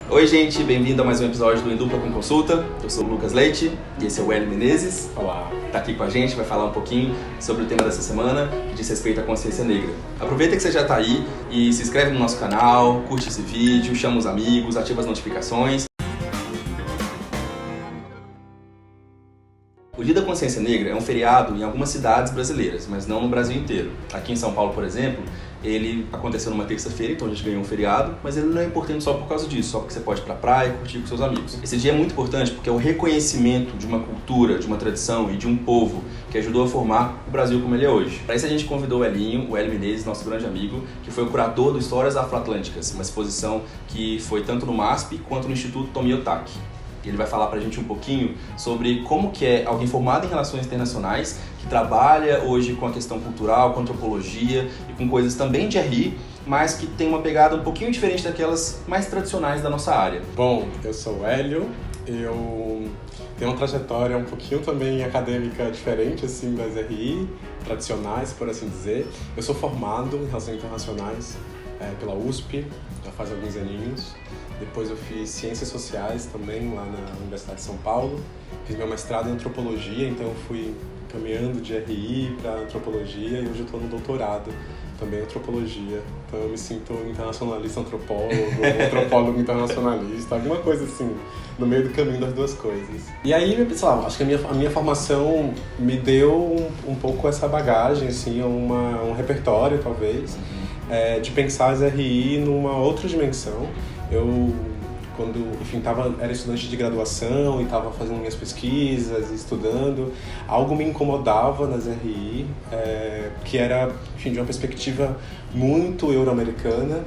Oi gente, bem-vindo a mais um episódio do Em Dupla com Consulta. Eu sou o Lucas Leite e esse é o Hélio Menezes. Olá. Tá aqui com a gente, vai falar um pouquinho sobre o tema dessa semana, que diz respeito à consciência negra. Aproveita que você já tá aí e se inscreve no nosso canal, curte esse vídeo, chama os amigos, ativa as notificações. O Dia da Consciência Negra é um feriado em algumas cidades brasileiras, mas não no Brasil inteiro. Aqui em São Paulo, por exemplo, ele aconteceu numa terça-feira, então a gente ganhou um feriado, mas ele não é importante só por causa disso, só porque você pode ir pra praia e curtir com seus amigos. Esse dia é muito importante porque é o reconhecimento de uma cultura, de uma tradição e de um povo que ajudou a formar o Brasil como ele é hoje. Para isso a gente convidou o Hélio Menezes, nosso grande amigo, que foi o curador do Histórias Afroatlânticas, uma exposição que foi tanto no MASP quanto no Instituto Tomi Otaki. Ele vai falar pra gente um pouquinho sobre como que é alguém formado em relações internacionais, que trabalha hoje com a questão cultural, com antropologia e com coisas também de RI, mas que tem uma pegada um pouquinho diferente daquelas mais tradicionais da nossa área. Bom, eu sou o Hélio, eu tenho uma trajetória um pouquinho também acadêmica diferente assim das RI, tradicionais, por assim dizer. Eu sou formado em Relações Internacionais pela USP, já faz alguns aninhos. Depois eu fiz Ciências Sociais também lá na Universidade de São Paulo. Fiz meu mestrado em Antropologia, então eu fui caminhando de RI para Antropologia e hoje eu estou no doutorado também em Antropologia. Então eu me sinto internacionalista antropólogo, antropólogo internacionalista, alguma coisa assim, no meio do caminho das duas coisas. E aí, sei lá, acho que a minha formação me deu um pouco essa bagagem, assim, um repertório talvez, de pensar as RI numa outra dimensão. Eu, era estudante de graduação e estava fazendo minhas pesquisas, estudando, algo me incomodava nas RI, que era, enfim, de uma perspectiva muito euro-americana.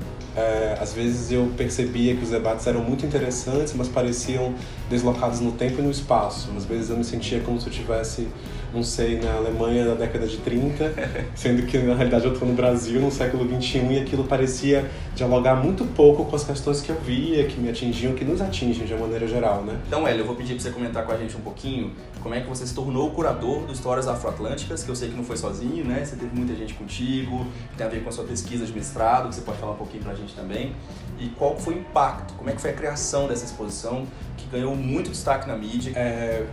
Às vezes eu percebia que os debates eram muito interessantes, mas pareciam deslocados no tempo e no espaço. Às vezes eu me sentia como se eu estivesse, não sei, na Alemanha da década de 30, sendo que na realidade eu estou no Brasil, no século XXI, e aquilo parecia dialogar muito pouco com as questões que eu via, que me atingiam, que nos atingem de uma maneira geral, né? Então, Hélio, eu vou pedir para você comentar com a gente um pouquinho como é que você se tornou o curador do Histórias Afroatlânticas, que eu sei que não foi sozinho, né? Você teve muita gente contigo, que tem a ver com a sua pesquisa de mestrado, que você pode falar um pouquinho pra gente também. E qual foi o impacto, como é que foi a criação dessa exposição, que ganhou muito destaque na mídia?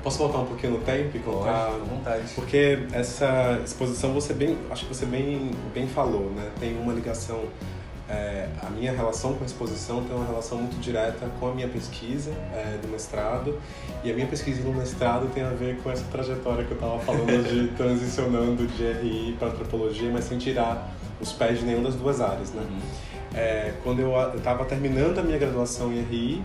Posso voltar um pouquinho no tempo e contar? Pode, à vontade. Porque essa exposição, acho que você bem falou, né? Tem uma ligação, a minha relação com a exposição tem uma relação muito direta com a minha pesquisa do mestrado, e a minha pesquisa do mestrado tem a ver com essa trajetória que eu estava falando de transicionando de RI para antropologia, mas sem tirar os pés de nenhuma das duas áreas, né? Quando eu estava terminando a minha graduação em RI,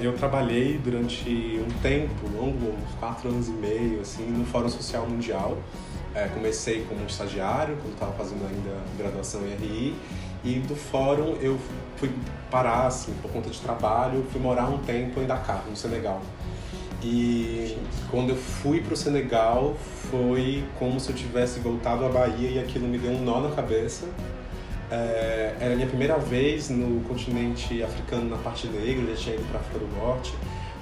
eu trabalhei durante um tempo longo, uns 4 anos e meio, assim, no Fórum Social Mundial. Comecei como estagiário, quando estava fazendo ainda graduação em RI, e do fórum eu fui parar, assim, por conta de trabalho, fui morar um tempo em Dakar, no Senegal. E quando eu fui para o Senegal, foi como se eu tivesse voltado à Bahia e aquilo me deu um nó na cabeça. Era a minha primeira vez no continente africano na parte negra, eu já tinha ido para a África do Norte,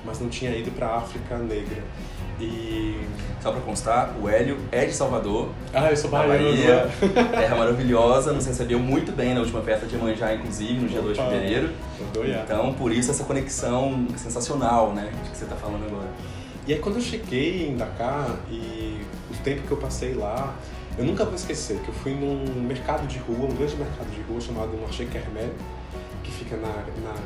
mas não tinha ido para a África negra. E só pra constar, o Hélio é de Salvador. Eu sou baiano. Bahia, terra maravilhosa, nos recebeu muito bem na última festa de Iemanjá, inclusive, no dia 2 de fevereiro. Então, por isso essa conexão sensacional, né, de que você tá falando agora. E aí quando eu cheguei em Dakar e o tempo que eu passei lá, eu nunca vou esquecer que eu fui num mercado de rua, um grande mercado de rua chamado Marché Kermel, que fica na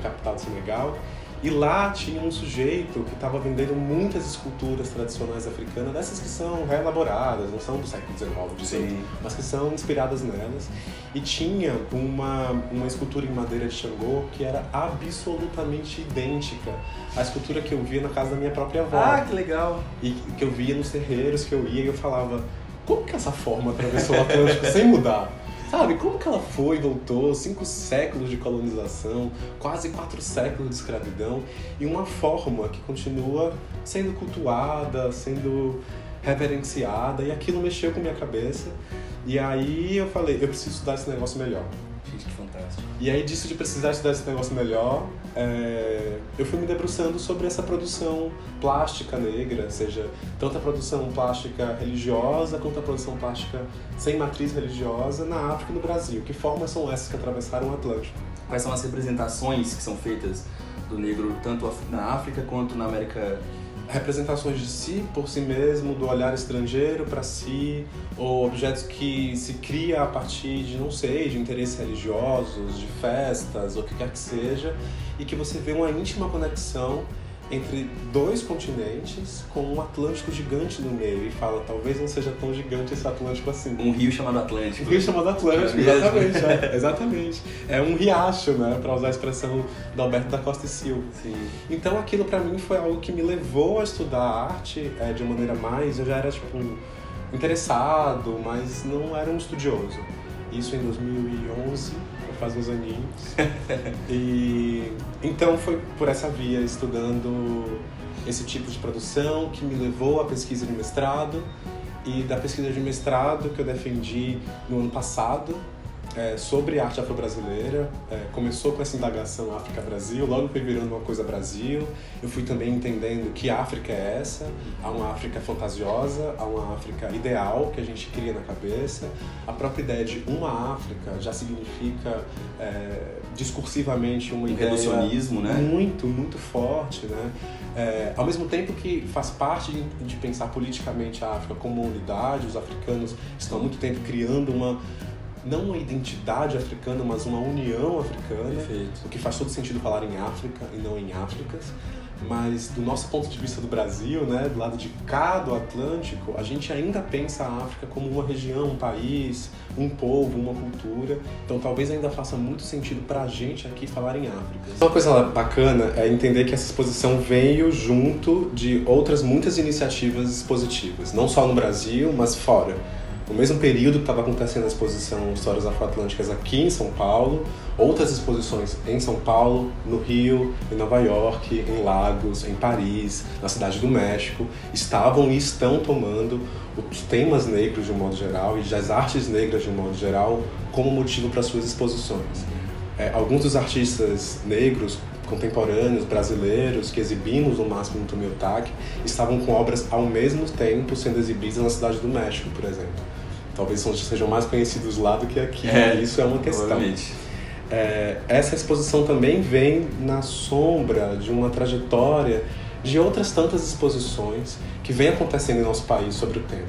capital do Senegal. E lá tinha um sujeito que estava vendendo muitas esculturas tradicionais africanas, dessas que são reelaboradas, não são do século XIX, mas que são inspiradas nelas. E tinha uma escultura em madeira de Xangô que era absolutamente idêntica à escultura que eu via na casa da minha própria avó. Ah, que legal! E que eu via nos terreiros que eu ia e eu falava, como que essa forma atravessou o Atlântico sem mudar? Sabe, como que ela foi e voltou, 5 séculos de colonização, quase 4 séculos de escravidão, e uma forma que continua sendo cultuada, sendo reverenciada, e aquilo mexeu com minha cabeça. E aí eu falei, eu preciso estudar esse negócio melhor. Gente, que fantástico. E aí disso de precisar estudar esse negócio melhor, eu fui me debruçando sobre essa produção plástica negra, seja tanto a produção plástica religiosa quanto a produção plástica sem matriz religiosa na África e no Brasil. Que formas são essas que atravessaram o Atlântico? Quais são as representações que são feitas do negro tanto na África quanto na América? Representações de si, por si mesmo, do olhar estrangeiro para si, ou objetos que se cria a partir de, não sei, de interesses religiosos, de festas, ou o que quer que seja, e que você vê uma íntima conexão entre dois continentes com um Atlântico gigante no meio, e fala, talvez não seja tão gigante esse Atlântico assim. Um rio chamado Atlântico. Um rio chamado Atlântico, exatamente. Exatamente. É um riacho, né, para usar a expressão do Alberto da Costa e Silva. Sim. Então aquilo para mim foi algo que me levou a estudar arte de uma maneira mais... Eu já era, tipo, interessado, mas não era um estudioso. Isso em 2011, faz uns aninhos. E então foi por essa via, estudando esse tipo de produção, que me levou à pesquisa de mestrado. E da pesquisa de mestrado que eu defendi no ano passado, sobre arte afro-brasileira. Começou com essa indagação África-Brasil, logo foi virando uma coisa Brasil. Eu fui também entendendo que África é essa. Há uma África fantasiosa, há uma África ideal que a gente cria na cabeça. A própria ideia de uma África já significa discursivamente uma ideia... reducionismo, né? Muito, muito forte, né? Ao mesmo tempo que faz parte de pensar politicamente a África como uma unidade, os africanos estão há muito tempo criando não uma identidade africana, mas uma união africana. Perfeito. O que faz todo sentido falar em África e não em Áfricas. Mas do nosso ponto de vista do Brasil, né, do lado de cá do Atlântico, a gente ainda pensa a África como uma região, um país, um povo, uma cultura. Então talvez ainda faça muito sentido pra gente aqui falar em África. Uma coisa bacana é entender que essa exposição veio junto de outras muitas iniciativas expositivas, não só no Brasil, mas fora. No mesmo período que estava acontecendo a exposição Histórias Afro-Atlânticas aqui em São Paulo, outras exposições em São Paulo, no Rio, em Nova York, em Lagos, em Paris, na Cidade do México, estavam e estão tomando os temas negros de um modo geral e as artes negras de um modo geral como motivo para suas exposições. Alguns dos artistas negros contemporâneos, brasileiros, que exibimos no máximo no Tumiltac, estavam com obras ao mesmo tempo sendo exibidas na Cidade do México, por exemplo. Talvez sejam mais conhecidos lá do que aqui, isso é uma questão. Essa exposição também vem na sombra de uma trajetória de outras tantas exposições que vem acontecendo em nosso país sobre o tema.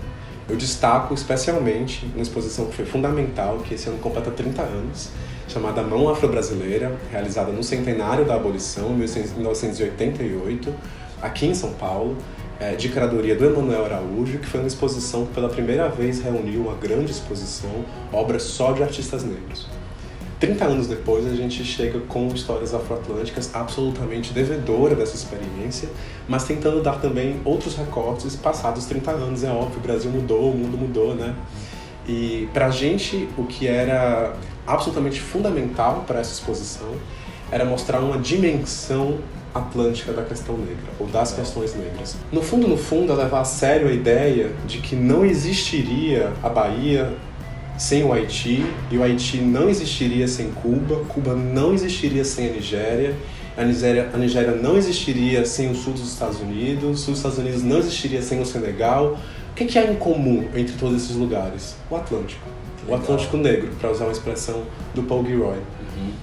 Eu destaco especialmente uma exposição que foi fundamental, que esse ano completa 30 anos, chamada Mão Afro-Brasileira, realizada no centenário da abolição, em 1988, aqui em São Paulo, de curadoria do Emanuel Araújo, que foi uma exposição que pela primeira vez reuniu uma grande exposição, obras só de artistas negros. 30 anos depois, a gente chega com Histórias Afro-Atlânticas absolutamente devedora dessa experiência, mas tentando dar também outros recortes passados 30 anos. É óbvio, o Brasil mudou, o mundo mudou, né? E pra gente, o que era absolutamente fundamental para essa exposição era mostrar uma dimensão atlântica da questão negra, ou das questões negras. No fundo, é levar a sério a ideia de que não existiria a Bahia sem o Haiti, e o Haiti não existiria sem Cuba, Cuba não existiria sem a Nigéria Nigéria não existiria sem o sul dos Estados Unidos, o sul dos Estados Unidos não existiria sem o Senegal. O que há em comum entre todos esses lugares? O Atlântico. Legal. O Atlântico Negro, para usar uma expressão do Paul Gilroy.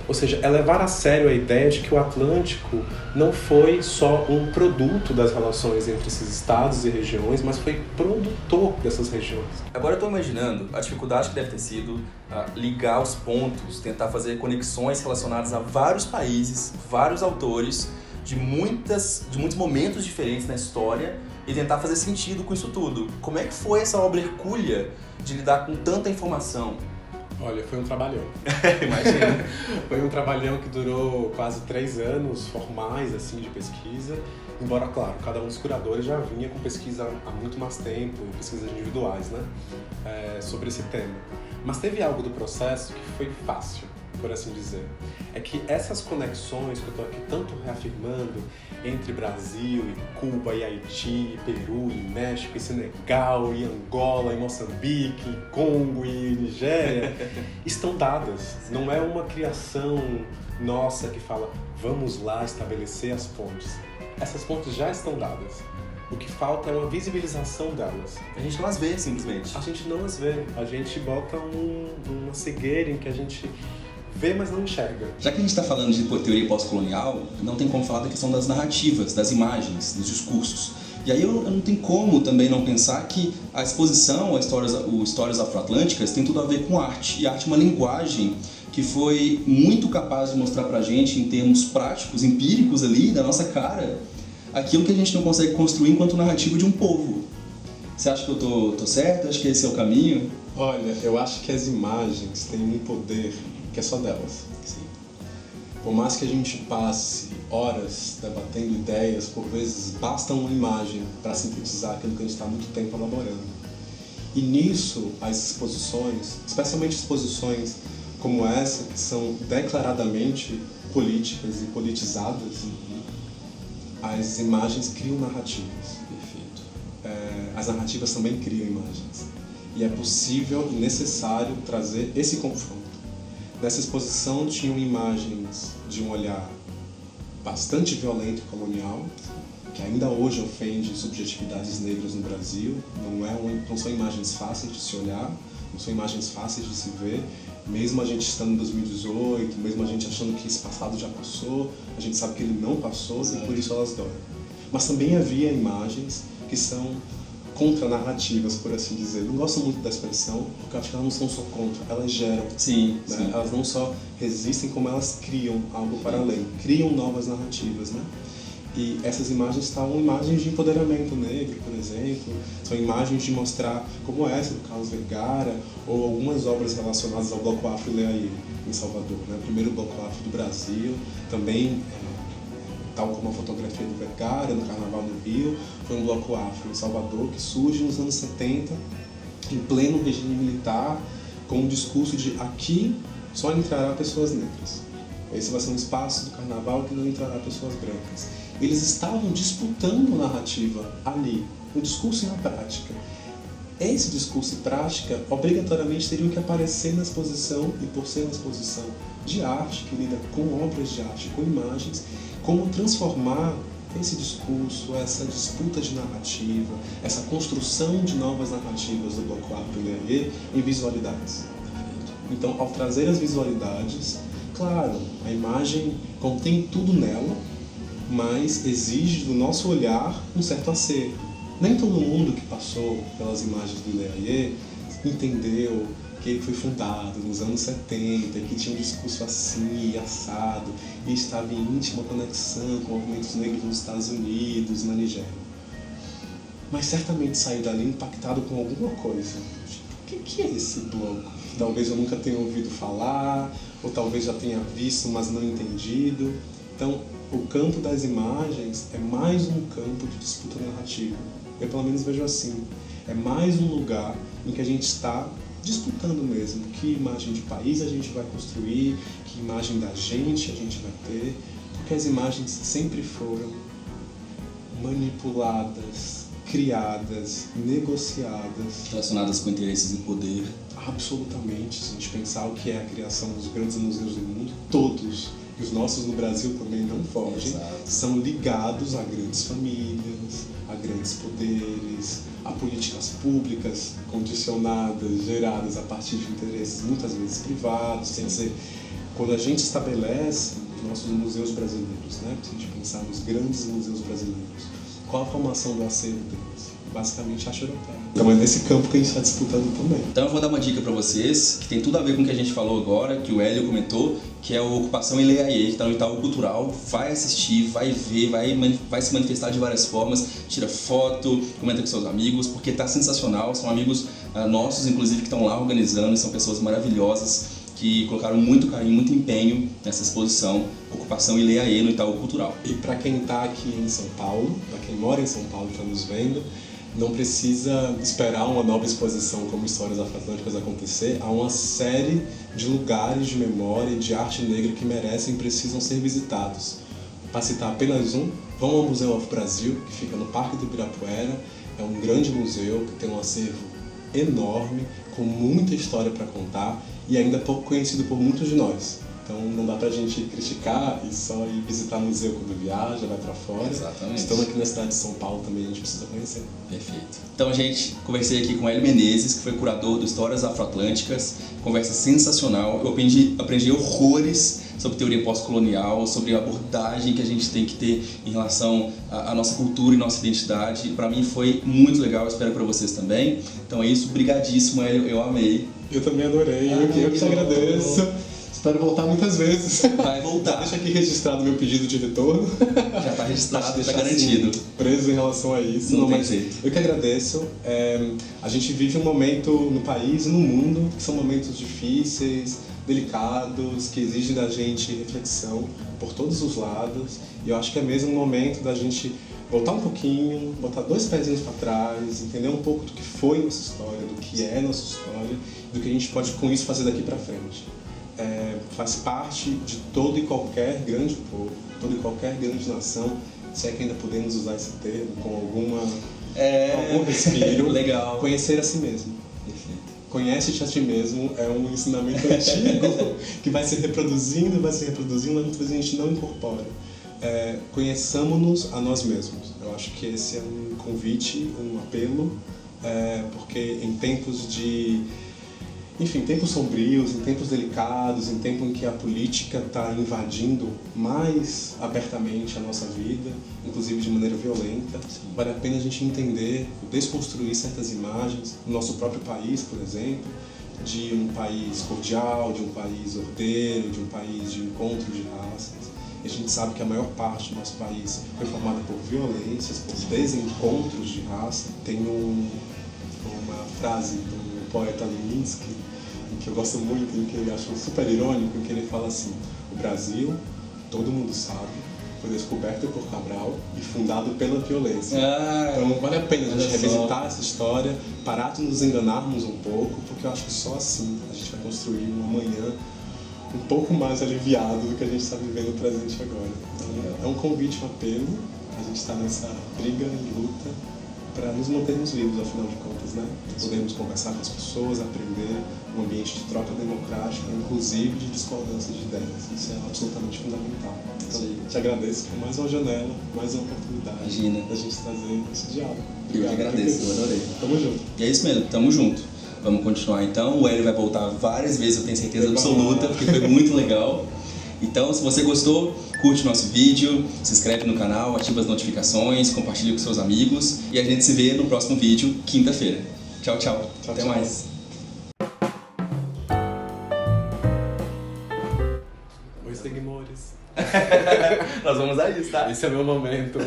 Ou seja, é levar a sério a ideia de que o Atlântico não foi só um produto das relações entre esses estados e regiões, mas foi produtor dessas regiões. Agora eu estou imaginando a dificuldade que deve ter sido ligar os pontos, tentar fazer conexões relacionadas a vários países, vários autores, de muitos momentos diferentes na história e tentar fazer sentido com isso tudo. Como é que foi essa obra hercúlea de lidar com tanta informação? Olha, foi um trabalhão. Imagina. Foi um trabalhão que durou quase 3 anos formais, assim, de pesquisa. Embora, claro, cada um dos curadores já vinha com pesquisa há muito mais tempo, pesquisas individuais, né? Sobre esse tema. Mas teve algo do processo que foi fácil, por assim dizer. É que essas conexões que eu estou aqui tanto reafirmando entre Brasil e Cuba e Haiti, e Peru e México e Senegal e Angola e Moçambique e Congo e Nigéria estão dadas. Não é uma criação nossa que fala vamos lá estabelecer as pontes. Essas pontes já estão dadas. O que falta é uma visibilização delas. A gente não as vê, simplesmente. A gente não as vê. A gente bota uma cegueira em que a gente vê, mas não enxerga. Já que a gente está falando de teoria pós-colonial, não tem como falar da questão das narrativas, das imagens, dos discursos. E aí eu não tenho como também não pensar que a exposição, o Histórias Afroatlânticas, tem tudo a ver com arte. E arte é uma linguagem que foi muito capaz de mostrar pra gente, em termos práticos, empíricos ali, da nossa cara, aquilo que a gente não consegue construir enquanto narrativa de um povo. Você acha que eu tô certo? Acho que esse é o caminho? Olha, eu acho que as imagens têm um poder que é só delas. Sim. Por mais que a gente passe horas debatendo ideias, por vezes basta uma imagem para sintetizar aquilo que a gente está há muito tempo elaborando. E nisso, as exposições, especialmente exposições como essa, que são declaradamente políticas e politizadas, as imagens criam narrativas. Perfeito. As narrativas também criam imagens. E é possível e necessário trazer esse confronto. Nessa exposição tinham imagens de um olhar bastante violento e colonial, que ainda hoje ofende subjetividades negras no Brasil. Não são imagens fáceis de se olhar, não são imagens fáceis de se ver. Mesmo a gente estando em 2018, mesmo a gente achando que esse passado já passou, a gente sabe que ele não passou. Sim. E por isso elas doem. Mas também havia imagens que são contranarrativas, por assim dizer. Não gosto muito da expressão, porque eu acho que elas não são só contra, elas geram. Sim, né? sim. Elas não só resistem, como elas criam algo para além, criam novas narrativas, né? E essas imagens estavam imagens de empoderamento negro, por exemplo, são imagens de mostrar como essa do Carlos Vergara, ou algumas obras relacionadas ao Bloco Afro Ileaie, em Salvador, né? O primeiro Bloco Afro do Brasil, também tal como a fotografia do Vergara, no Carnaval no Rio, foi um bloco afro em Salvador que surge nos anos 70, em pleno regime militar, com um discurso de aqui só entrará pessoas negras. Esse vai ser um espaço do Carnaval que não entrará pessoas brancas. Eles estavam disputando narrativa ali, no discurso e na prática. Esse discurso e prática obrigatoriamente teriam que aparecer na exposição, e por ser uma exposição de arte, que lida com obras de arte, com imagens, como transformar esse discurso, essa disputa de narrativa, essa construção de novas narrativas do Bloco Afro Ileaie em visualidades. Então, ao trazer as visualidades, claro, a imagem contém tudo nela, mas exige do nosso olhar um certo acervo. Nem todo mundo que passou pelas imagens do Ileaie entendeu que ele foi fundado nos anos 70, que tinha um discurso assim, assado, e estava em íntima conexão com movimentos negros nos Estados Unidos, na Nigéria. Mas certamente saí dali impactado com alguma coisa. O que é esse bloco? Talvez eu nunca tenha ouvido falar, ou talvez já tenha visto, mas não entendido. Então, o campo das imagens é mais um campo de disputa narrativa. Eu pelo menos vejo assim. É mais um lugar em que a gente está disputando mesmo que imagem de país a gente vai construir, que imagem da gente a gente vai ter, porque as imagens sempre foram manipuladas, criadas, negociadas. Relacionadas com interesses e poder. Absolutamente. Se a gente pensar o que é a criação dos grandes museus do mundo, todos, e os nossos no Brasil também não fogem, são ligados a grandes famílias, a grandes poderes, a políticas públicas condicionadas, geradas a partir de interesses muitas vezes privados. Quer dizer, quando a gente estabelece os nossos museus brasileiros, né, se a gente pensar nos grandes museus brasileiros, qual a formação do acervo deles? Basicamente a arte europeia. Então é nesse campo que a gente está disputando também. Então eu vou dar uma dica para vocês, que tem tudo a ver com o que a gente falou agora, que o Hélio comentou, que é a Ocupação Ileaie, que está no Itaú Cultural. Vai assistir, vai ver, vai se manifestar de várias formas, tira foto, comenta com seus amigos, porque está sensacional. São amigos nossos, inclusive, que estão lá organizando, são pessoas maravilhosas, que colocaram muito carinho, muito empenho nessa exposição Ocupação Ileaie no Itaú Cultural. E para quem está aqui em São Paulo, para quem mora em São Paulo e está nos vendo, não precisa esperar uma nova exposição como Histórias Afroatlânticas acontecer. Há uma série de lugares de memória e de arte negra que merecem e precisam ser visitados. Para citar apenas um, vão ao Museu Afro Brasil, que fica no Parque do Ibirapuera. É um grande museu que tem um acervo enorme, com muita história para contar e ainda pouco conhecido por muitos de nós. Então não dá pra gente criticar e só ir visitar museu quando viaja, vai pra fora. Exatamente. Estando aqui na cidade de São Paulo também a gente precisa conhecer. Perfeito. Então, gente, conversei aqui com Hélio Menezes, que foi curador do Histórias Afroatlânticas. Conversa sensacional. Eu aprendi horrores sobre teoria pós-colonial, sobre a abordagem que a gente tem que ter em relação à nossa cultura e nossa identidade. Para mim foi muito legal, espero para vocês também. Então é isso, brigadíssimo, Hélio, eu amei. Eu também adorei, eu que te agradeço. Espero voltar muitas vezes. Vai voltar. Deixa aqui registrado meu pedido de retorno. Já está registrado, está Assim, garantido. Preso em relação a isso. Não tem mas jeito. eu que agradeço. A gente vive um momento no país e no mundo que são momentos difíceis, delicados, que exigem da gente reflexão por todos os lados. E eu acho que é mesmo um momento da gente voltar um pouquinho, botar 2 pezinhos para trás, entender um pouco do que foi nossa história, do que é nossa história, do que a gente pode com isso fazer daqui para frente. Faz parte de todo e qualquer grande povo, toda e qualquer grande nação, se é que ainda podemos usar esse termo com algum respiro, legal. Conhecer a si mesmo. Perfeito. Conhece-te a ti mesmo é um ensinamento antigo que vai se reproduzindo, mas muitas vezes a gente não incorpora. Conheçamos-nos a nós mesmos. Eu acho que esse é um convite, um apelo, porque em tempos tempos sombrios, em tempos delicados, em tempo em que a política está invadindo mais abertamente a nossa vida, inclusive de maneira violenta, vale a pena a gente entender, desconstruir certas imagens do nosso próprio país, por exemplo, de um país cordial, de um país ordeiro, de um país de encontro de raças. E a gente sabe que a maior parte do nosso país foi formada por violências, por desencontros de raça. Tem uma frase do poeta Leminski, que eu gosto muito, em que ele acho super irônico, em que ele fala assim: o Brasil, todo mundo sabe, foi descoberto por Cabral e fundado pela violência. Então vale a pena a gente revisitar essa história, parar de nos enganarmos um pouco, porque eu acho que só assim a gente vai construir um amanhã um pouco mais aliviado do que a gente está vivendo no presente agora. Então, é um convite, um apelo, a gente está nessa briga e luta para nos mantermos vivos, afinal de contas, né? Podemos conversar com as pessoas, aprender um ambiente de troca democrática, inclusive de discordância de ideias. Isso é absolutamente fundamental. Então, te agradeço por mais uma janela, mais uma oportunidade da gente trazer esse diálogo. Eu que agradeço, eu adorei. Tamo junto. E é isso mesmo, tamo junto. Vamos continuar então. O Hélio vai voltar várias vezes, eu tenho certeza absoluta, porque foi muito legal. Então, se você gostou, curte nosso vídeo, se inscreve no canal, ativa as notificações, compartilha com seus amigos e a gente se vê no próximo vídeo, quinta-feira. Tchau, tchau. Até mais. Oi, seguidores. Nós vamos usar isso, tá? Esse é meu momento,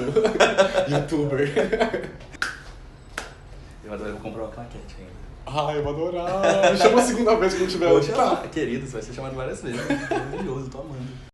youtuber. Eu vou comprar uma claquete ainda. Ai, eu vou adorar. Me chama a segunda vez que eu tiver Vou hoje. chamar, querido, você vai ser chamado várias vezes. Maravilhoso, tô amando.